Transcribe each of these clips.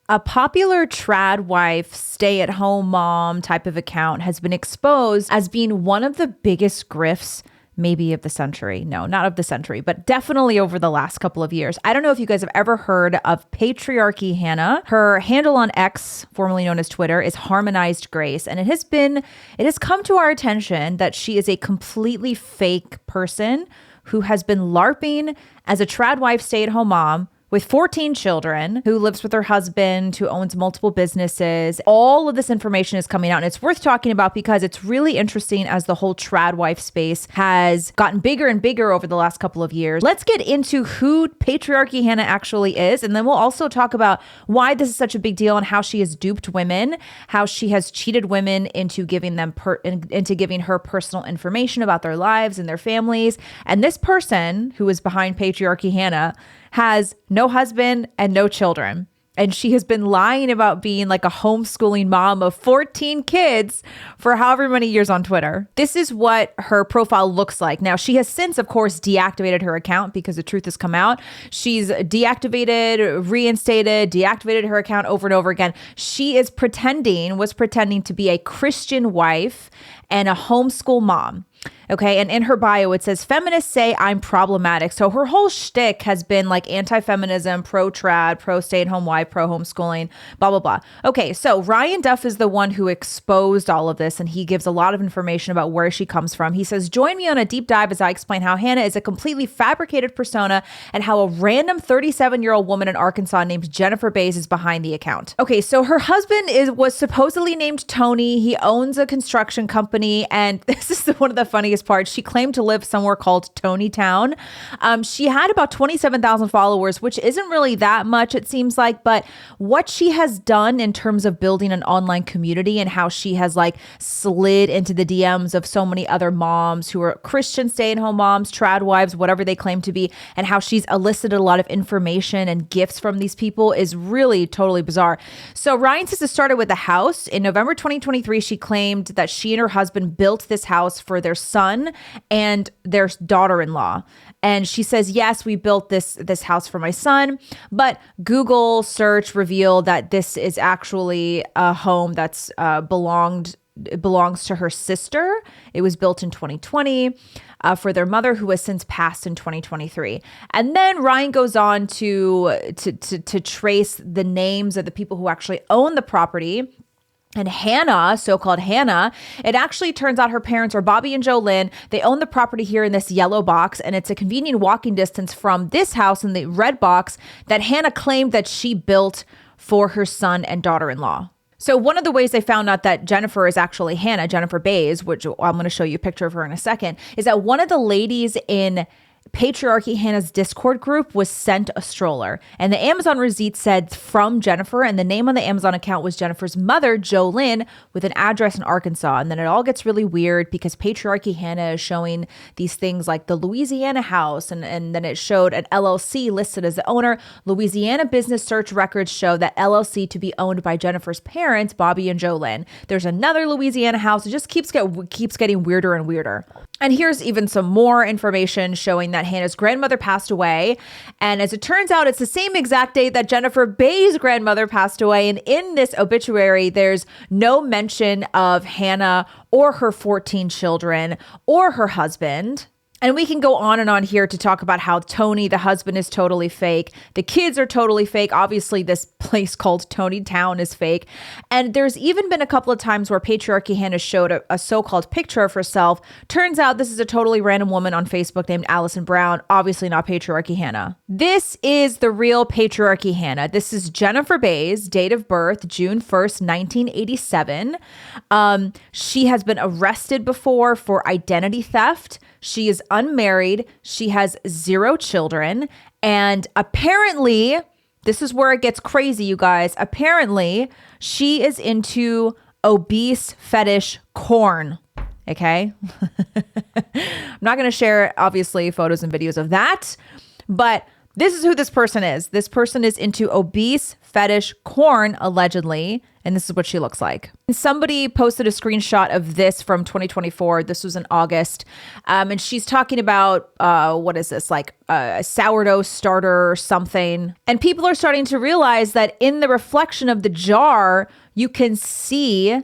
A popular tradwife, stay-at-home mom type of account has been exposed as being one of the biggest grifts maybe of the century. No, not of the century, but definitely over the last couple of years. I don't know if you guys have ever heard of Patriarchy Hannah. Her handle on X, formerly known as Twitter, is Harmonized Grace. And it has come to our attention that she is a completely fake person who has been LARPing as a tradwife stay-at-home mom with 14 children, who lives with her husband, who owns multiple businesses. All of this information is coming out, and it's worth talking about because it's really interesting as the whole tradwife space has gotten bigger and bigger over the last couple of years. Let's get into who Patriarchy Hannah actually is, and then we'll also talk about why this is such a big deal and how she has duped women, how she has cheated women into giving them into giving her personal information about their lives and their families. And this person who is behind Patriarchy Hannah has no husband and no children. And she has been lying about being like a homeschooling mom of 14 kids for however many years on Twitter. This is what her profile looks like. Now, she has since, of course, deactivated her account because the truth has come out. She's deactivated, reinstated, deactivated her account over and over again. She was pretending to be a Christian wife and a homeschool mom. Okay. And in her bio, it says, feminists say I'm problematic. So her whole shtick has been like anti-feminism, pro-trad, pro-stay-at-home wife, pro-homeschooling, blah, blah, blah. Okay. So Ryan Duff is the one who exposed all of this, and he gives a lot of information about where she comes from. He says, join me on a deep dive as I explain how Hannah is a completely fabricated persona and how a random 37-year-old woman in Arkansas named Jennifer Bays is behind the account. Okay. So her husband was supposedly named Tony. He owns a construction company. And this is one of the funniest part. She claimed to live somewhere called Tony Town. She had about 27,000 followers, which isn't really that much, it seems like. But what she has done in terms of building an online community and how she has like slid into the DMs of so many other moms who are Christian stay-at-home moms, trad wives, whatever they claim to be, and how she's elicited a lot of information and gifts from these people is really totally bizarre. So Ryan says it started with a house. In November 2023, she claimed that she and her husband built this house for their son and their daughter-in-law. And she says, yes, we built this house for my son, but Google search revealed that this is actually a home that's belongs to her sister. It was built in 2020 for their mother, who has since passed in 2023. And then Ryan goes on to trace the names of the people who actually own the property. And Hannah, so-called Hannah, it actually turns out her parents are Bobby and Joe Lynn. They own the property here in this yellow box, and it's a convenient walking distance from this house in the red box that Hannah claimed that she built for her son and daughter-in-law. So one of the ways they found out that Jennifer is actually Hannah, Jennifer Bays, which I'm going to show you a picture of her in a second, is that one of the ladies in Patriarchy Hannah's Discord group was sent a stroller, and the Amazon receipt said from Jennifer, and the name on the Amazon account was Jennifer's mother, Jo Lynn, with an address in Arkansas. And then it all gets really weird because Patriarchy Hannah is showing these things like the Louisiana house, and then it showed an LLC listed as the owner. Louisiana business search records show that LLC to be owned by Jennifer's parents, Bobby and Jo Lynn. There's another Louisiana house. It just keeps getting weirder and weirder. And here's even some more information showing that Hannah's grandmother passed away. And as it turns out, it's the same exact date that Jennifer Bays' grandmother passed away. And in this obituary, there's no mention of Hannah or her 14 children or her husband. And we can go on and on here to talk about how Tony, the husband, is totally fake. The kids are totally fake. Obviously, this place called Tony Town is fake. And there's even been a couple of times where Patriarchy Hannah showed a so-called picture of herself. Turns out this is a totally random woman on Facebook named Allison Brown. Obviously not Patriarchy Hannah. This is the real Patriarchy Hannah. This is Jennifer Bays, date of birth, June 1st, 1987. She has been arrested before for identity theft. She is unmarried. She has 0 children. And apparently, this is where it gets crazy, you guys. Apparently, she is into obese fetish corn. Okay? I'm not going to share, obviously, photos and videos of that. But This is who this person is. This person is into obese fetish porn, allegedly. And this is what she looks like. And somebody posted a screenshot of this from 2024. This was in August. And she's talking about, what is this? Like a sourdough starter or something. And people are starting to realize that in the reflection of the jar, you can see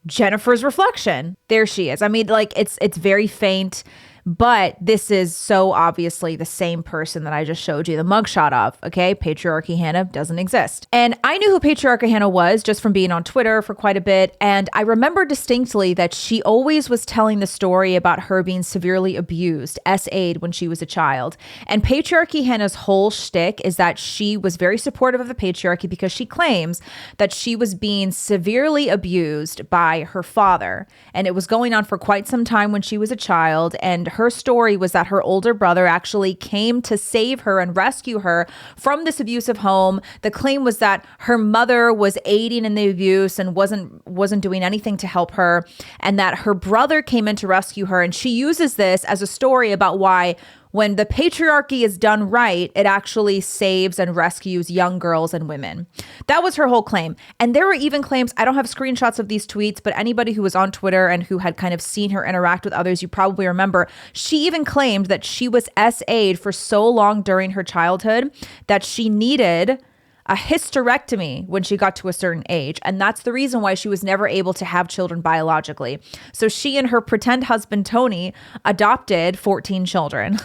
Jennifer's reflection. There she is. I mean, like it's very faint. But this is so obviously the same person that I just showed you the mugshot of, okay? Patriarchy Hannah doesn't exist. And I knew who Patriarchy Hannah was just from being on Twitter for quite a bit. And I remember distinctly that she always was telling the story about her being severely abused, SA'd when she was a child. And Patriarchy Hannah's whole shtick is that she was very supportive of the patriarchy because she claims that she was being severely abused by her father. And it was going on for quite some time when she was a child. And her story was that her older brother actually came to save her and rescue her from this abusive home. The claim was that her mother was aiding in the abuse and wasn't doing anything to help her, and that her brother came in to rescue her. And she uses this as a story about why when the patriarchy is done right, it actually saves and rescues young girls and women. That was her whole claim. And there were even claims, I don't have screenshots of these tweets, but anybody who was on Twitter and who had kind of seen her interact with others, you probably remember, she even claimed that she was SA'd for so long during her childhood that she needed a hysterectomy when she got to a certain age. And that's the reason why she was never able to have children biologically. So she and her pretend husband, Tony, adopted 14 children.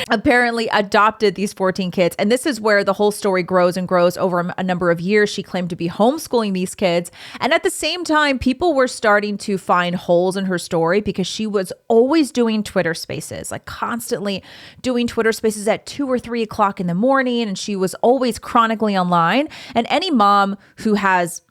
Apparently adopted these 14 kids. And this is where the whole story grows and grows over a number of years. She claimed to be homeschooling these kids. And at the same time, people were starting to find holes in her story because she was always doing Twitter spaces, like constantly doing Twitter spaces at 2 or 3 o'clock in the morning. And she was always chronically online. And any mom who has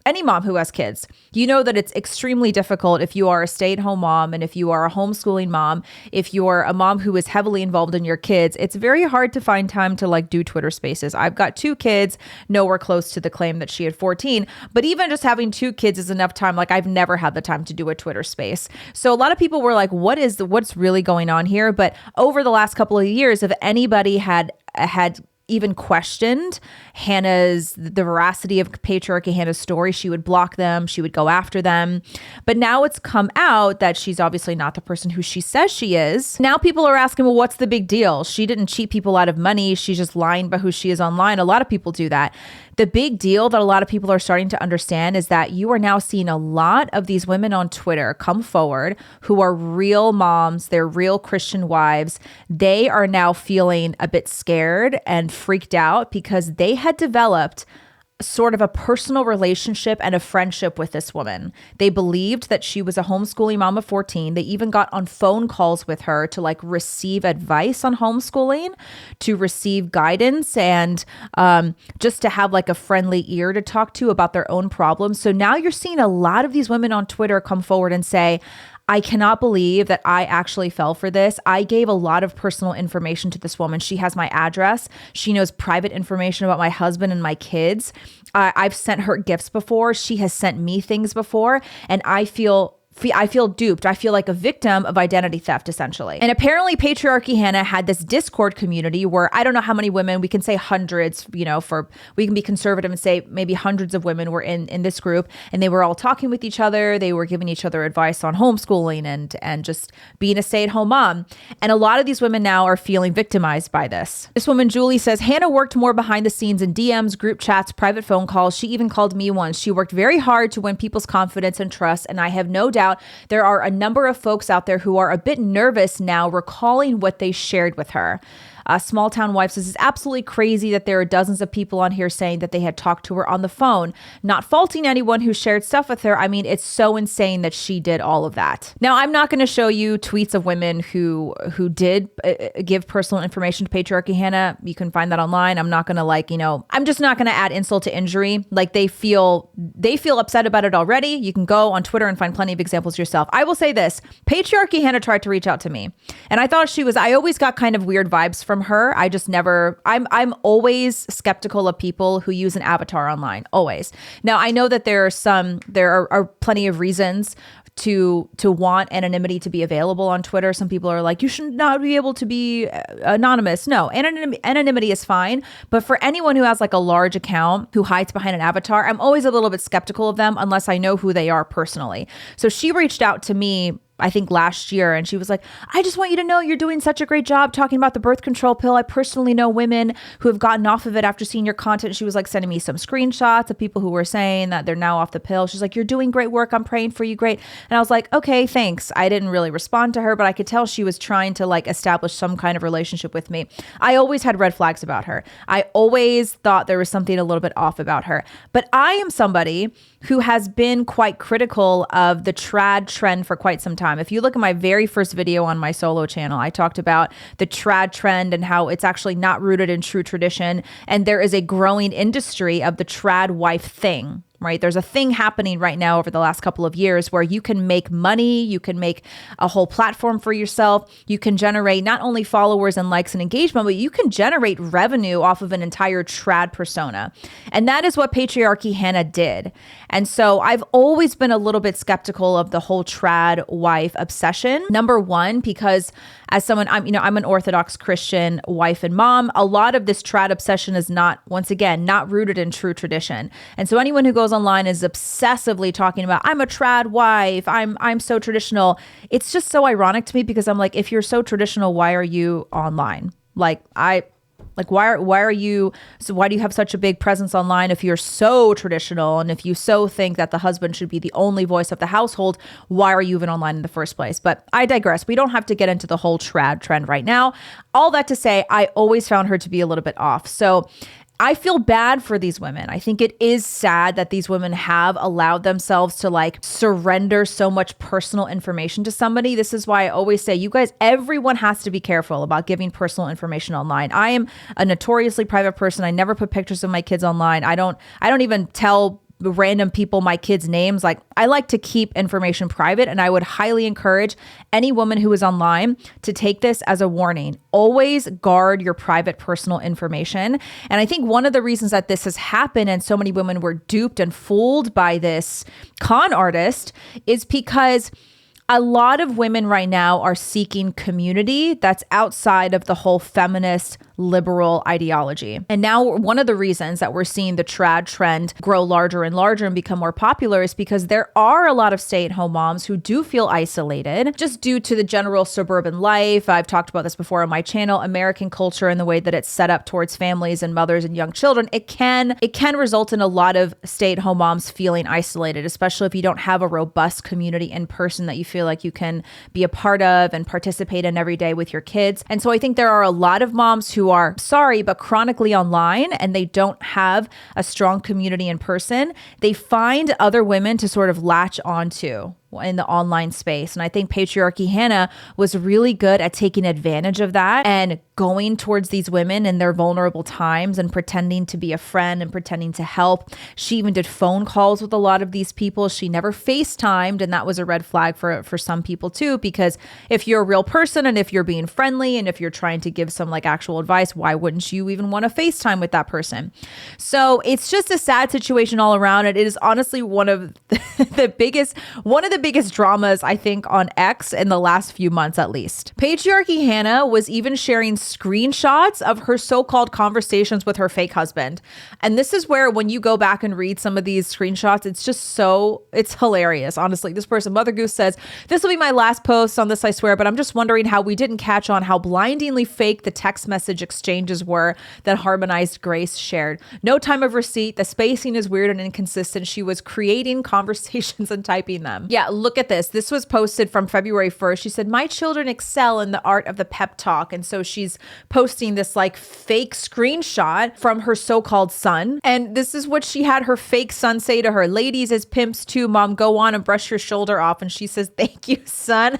kids, you know that it's extremely difficult if you are a stay-at-home mom and if you are a homeschooling mom, if you're a mom who is heavily involved in your kids, it's very hard to find time to like do Twitter spaces. I've got 2 kids, nowhere close to the claim that she had 14, but even just having 2 kids is enough time. Like I've never had the time to do a Twitter space. So a lot of people were like, what's really going on here? But over the last couple of years, if anybody had even questioned the veracity of Patriarchy Hannah's story, she would block them, she would go after them. But now it's come out that she's obviously not the person who she says she is. Now people are asking, well, what's the big deal? She didn't cheat people out of money. She's just lying about who she is online. A lot of people do that. The big deal that a lot of people are starting to understand is that you are now seeing a lot of these women on Twitter come forward who are real moms, they're real Christian wives. They are now feeling a bit scared and freaked out because they had developed sort of a personal relationship and a friendship with this woman. They believed that she was a homeschooling mom of 14. They even got on phone calls with her to like receive advice on homeschooling, to receive guidance, and just to have like a friendly ear to talk to about their own problems. So now you're seeing a lot of these women on Twitter come forward and say, I cannot believe that I actually fell for this. I gave a lot of personal information to this woman. She has my address. She knows private information about my husband and my kids. I've sent her gifts before. She has sent me things before. And I feel duped. I feel like a victim of identity theft, essentially. And apparently Patriarchy Hannah had this Discord community where I don't know how many women, we can say hundreds, we can be conservative and say maybe hundreds of women were in this group, and they were all talking with each other. They were giving each other advice on homeschooling and just being a stay-at-home mom. And a lot of these women now are feeling victimized by this. This woman, Julie, says, Hannah worked more behind the scenes in DMs, group chats, private phone calls. She even called me once. She worked very hard to win people's confidence and trust, and I have no doubt there are a number of folks out there who are a bit nervous now recalling what they shared with her. Small Town Wife says, it's absolutely crazy that there are dozens of people on here saying that they had talked to her on the phone. Not faulting anyone who shared stuff with her. I mean, it's so insane that she did all of that. Now, I'm not going to show you tweets of women who did give personal information to Patriarchy Hannah. You can find that online. I'm not going to I'm just not going to add insult to injury. Like they feel upset about it already. You can go on Twitter and find plenty of examples yourself. I will say this, Patriarchy Hannah tried to reach out to me, and I thought I always got kind of weird vibes from her. I just never, I'm always skeptical of people who use an avatar online, always. Now, I know that there are plenty of reasons to want anonymity to be available on Twitter. Some people are like, you should not be able to be anonymous. No, anonymity is fine. But for anyone who has like a large account who hides behind an avatar, I'm always a little bit skeptical of them unless I know who they are personally. So she reached out to me, I think last year, and she was like, I just want you to know you're doing such a great job talking about the birth control pill. I personally know women who have gotten off of it after seeing your content. She was like sending me some screenshots of people who were saying that they're now off the pill. She's like, you're doing great work. I'm praying for you. Great. And I was like, okay, thanks. I didn't really respond to her, but I could tell she was trying to like establish some kind of relationship with me. I always had red flags about her. I always thought there was something a little bit off about her. But I am somebody who has been quite critical of the trad trend for quite some time. If you look at my very first video on my solo channel, I talked about the trad trend and how it's actually not rooted in true tradition. And there is a growing industry of the trad wife thing. Right? There's a thing happening right now over the last couple of years where you can make money, you can make a whole platform for yourself, you can generate not only followers and likes and engagement, but you can generate revenue off of an entire trad persona. And that is what Patriarchy Hannah did. And so I've always been a little bit skeptical of the whole trad wife obsession. Number one, because as someone, I'm an Orthodox Christian wife and mom. A lot of this trad obsession is not, once again, not rooted in true tradition. And so anyone who goes online is obsessively talking about, I'm a trad wife, I'm so traditional. It's just so ironic to me because I'm like, if you're so traditional, why are you online? Why do you have such a big presence online if you're so traditional? And if you so think that the husband should be the only voice of the household, why are you even online in the first place? But I digress. We don't have to get into the whole trad trend right now. All that to say, I always found her to be a little bit off. So I feel bad for these women. I think it is sad that these women have allowed themselves to like surrender so much personal information to somebody. This is why I always say, you guys, everyone has to be careful about giving personal information online. I am a notoriously private person. I never put pictures of my kids online. I don't even tell random people my kids' names. Like, I like to keep information private, and I would highly encourage any woman who is online to take this as a warning. Always guard your private personal information. And I think one of the reasons that this has happened and so many women were duped and fooled by this con artist is because a lot of women right now are seeking community that's outside of the whole feminist liberal ideology. And now one of the reasons that we're seeing the trad trend grow larger and larger and become more popular is because there are a lot of stay-at-home moms who do feel isolated just due to the general suburban life. I've talked about this before on my channel, American culture and the way that it's set up towards families and mothers and young children. It can result in a lot of stay-at-home moms feeling isolated, especially if you don't have a robust community in person that you feel like you can be a part of and participate in every day with your kids. And so I think there are a lot of moms who are sorry, but chronically online and they don't have a strong community in person. They find other women to sort of latch onto in the online space. And I think Patriarchy Hannah was really good at taking advantage of that and going towards these women in their vulnerable times and pretending to be a friend and pretending to help. She even did phone calls with a lot of these people. She never FaceTimed, and that was a red flag for some people too, because if you're a real person and if you're being friendly and if you're trying to give some like actual advice, why wouldn't you even want to FaceTime with that person? So it's just a sad situation all around. And it is honestly one of the biggest dramas, I think, on X in the last few months, at least. Patriarchy Hannah was even sharing screenshots of her so-called conversations with her fake husband. And this is where, when you go back and read some of these screenshots, it's hilarious. Honestly, this person, Mother Goose, says, this will be my last post on this, I swear, but I'm just wondering how we didn't catch on how blindingly fake the text message exchanges were that Harmonized Grace shared. No time of receipt. The spacing is weird and inconsistent. She was creating conversations and typing them. Yeah, look at this. This was posted from February 1st. She said, my children excel in the art of the pep talk. And so she's posting this like fake screenshot from her so-called son. And this is what she had her fake son say to her. Ladies as pimps too, mom, go on and brush your shoulder off. And she says, thank you, son.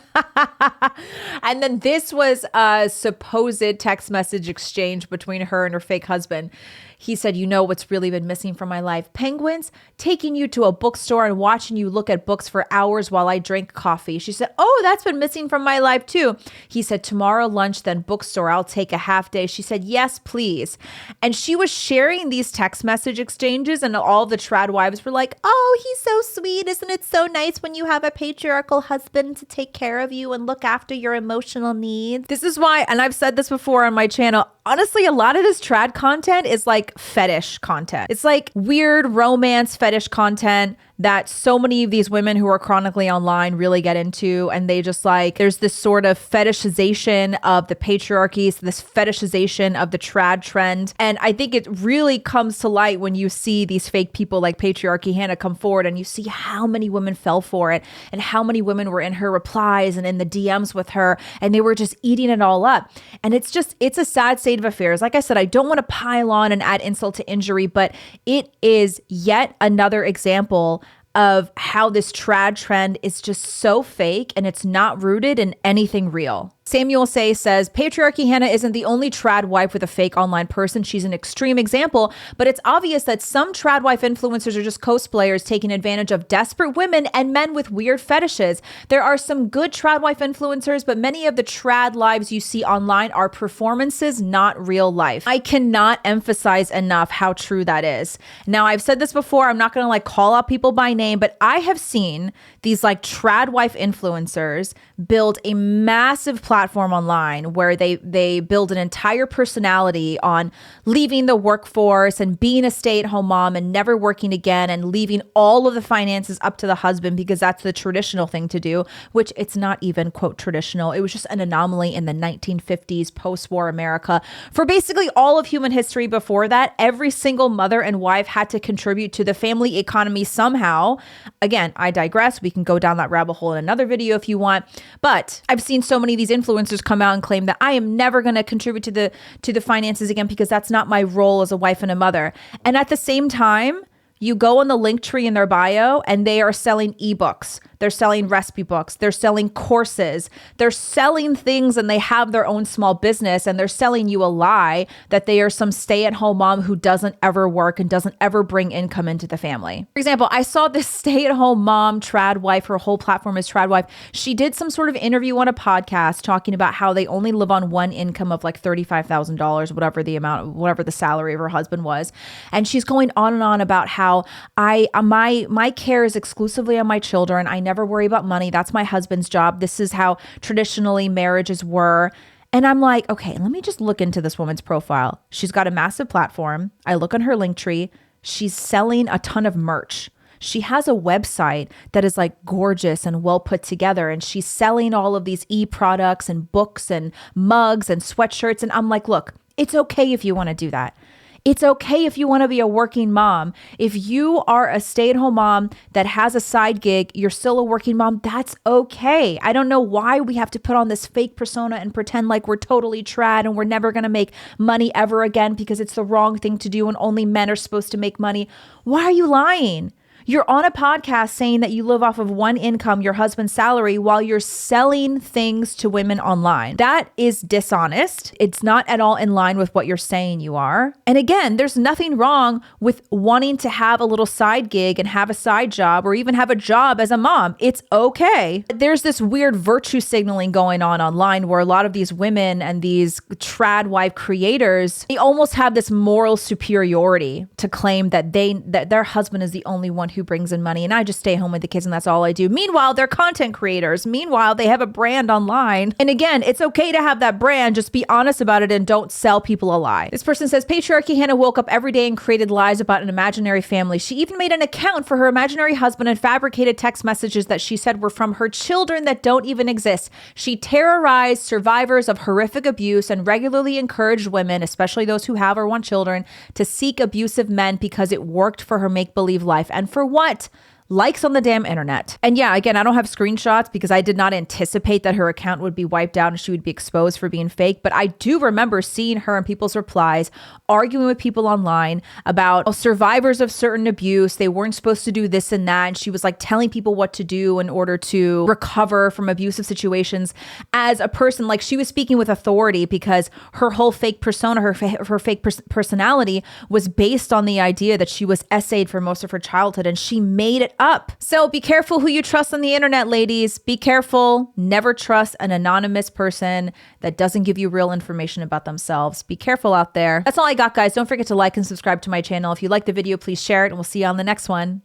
And then this was a supposed text message exchange between her and her fake husband. He said, you know what's really been missing from my life? Penguins, taking you to a bookstore and watching you look at books for hours while I drink coffee. She said, oh, that's been missing from my life too. He said, tomorrow lunch, then bookstore. I'll take a half day. She said, yes, please. And she was sharing these text message exchanges, and all the trad wives were like, oh, he's so sweet. Isn't it so nice when you have a patriarchal husband to take care of you and look after your emotional needs? This is why, and I've said this before on my channel, honestly, a lot of this trad content is like fetish content. It's like weird romance fetish content that so many of these women who are chronically online really get into. And they just like, there's this sort of fetishization of the patriarchy, so this fetishization of the trad trend. And I think it really comes to light when you see these fake people like Patriarchy Hannah come forward, and you see how many women fell for it and how many women were in her replies and in the DMs with her, and they were just eating it all up. And it's a sad state of affairs. Like I said, I don't want to pile on and add insult to injury, but it is yet another example of how this trad trend is just so fake and it's not rooted in anything real. Samuel Say says, Patriarchy Hannah isn't the only trad wife with a fake online person. She's an extreme example, but it's obvious that some trad wife influencers are just cosplayers taking advantage of desperate women and men with weird fetishes. There are some good trad wife influencers, but many of the trad lives you see online are performances, not real life. I cannot emphasize enough how true that is. Now, I've said this before, I'm not going to like call out people by name, but I have seen these like trad wife influencers build a massive platform online where they build an entire personality on leaving the workforce and being a stay-at-home mom and never working again and leaving all of the finances up to the husband because that's the traditional thing to do, which it's not even quote traditional. It was just an anomaly in the 1950s post-war America. For basically all of human history before that, every single mother and wife had to contribute to the family economy somehow. Again, I digress. We can go down that rabbit hole in another video if you want. But I've seen so many of these influencers come out and claim that I am never going to contribute to the finances again because that's not my role as a wife and a mother. And at the same time, you go on the link tree in their bio and they are selling ebooks. They're selling recipe books. They're selling courses. They're selling things, and they have their own small business, and they're selling you a lie that they are some stay-at-home mom who doesn't ever work and doesn't ever bring income into the family. For example, I saw this stay-at-home mom, trad wife, her whole platform is trad wife. She did some sort of interview on a podcast talking about how they only live on one income of like $35,000, whatever the salary of her husband was. And she's going on and on about how my care is exclusively on my children. I never worry about money. That's my husband's job. This is how traditionally marriages were. And I'm like, okay, let me just look into this woman's profile. She's got a massive platform. I look on her link tree. She's selling a ton of merch. She has a website that is like gorgeous and well put together. And she's selling all of these e-products and books and mugs and sweatshirts. And I'm like, look, it's okay if you want to do that. It's okay if you want to be a working mom. If you are a stay-at-home mom that has a side gig, you're still a working mom, that's okay. I don't know why we have to put on this fake persona and pretend like we're totally trad and we're never going to make money ever again because it's the wrong thing to do and only men are supposed to make money. Why are you lying? You're on a podcast saying that you live off of one income, your husband's salary, while you're selling things to women online. That is dishonest. It's not at all in line with what you're saying you are. And again, there's nothing wrong with wanting to have a little side gig and have a side job or even have a job as a mom. It's okay. There's this weird virtue signaling going on online where a lot of these women and these trad wife creators, they almost have this moral superiority to claim that their husband is the only one who brings in money and I just stay home with the kids and that's all I do. Meanwhile, they're content creators. Meanwhile, they have a brand online. And again, it's okay to have that brand. Just be honest about it and don't sell people a lie. This person says, Patriarchy Hannah woke up every day and created lies about an imaginary family. She even made an account for her imaginary husband and fabricated text messages that she said were from her children that don't even exist. She terrorized survivors of horrific abuse and regularly encouraged women, especially those who have or want children, to seek abusive men because it worked for her make-believe life. And for what? likes on the damn internet. And yeah, again, I don't have screenshots because I did not anticipate that her account would be wiped out and she would be exposed for being fake. But I do remember seeing her in people's replies arguing with people online about survivors of certain abuse. They weren't supposed to do this and that. And she was like telling people what to do in order to recover from abusive situations as a person. Like, she was speaking with authority because her whole fake persona, her fake personality was based on the idea that she was essayed for most of her childhood, and she made it up. So be careful who you trust on the internet, ladies. Be careful. Never trust an anonymous person that doesn't give you real information about themselves. Be careful out there. That's all I got, guys. Don't forget to like and subscribe to my channel. If you like the video, please share it, and we'll see you on the next one.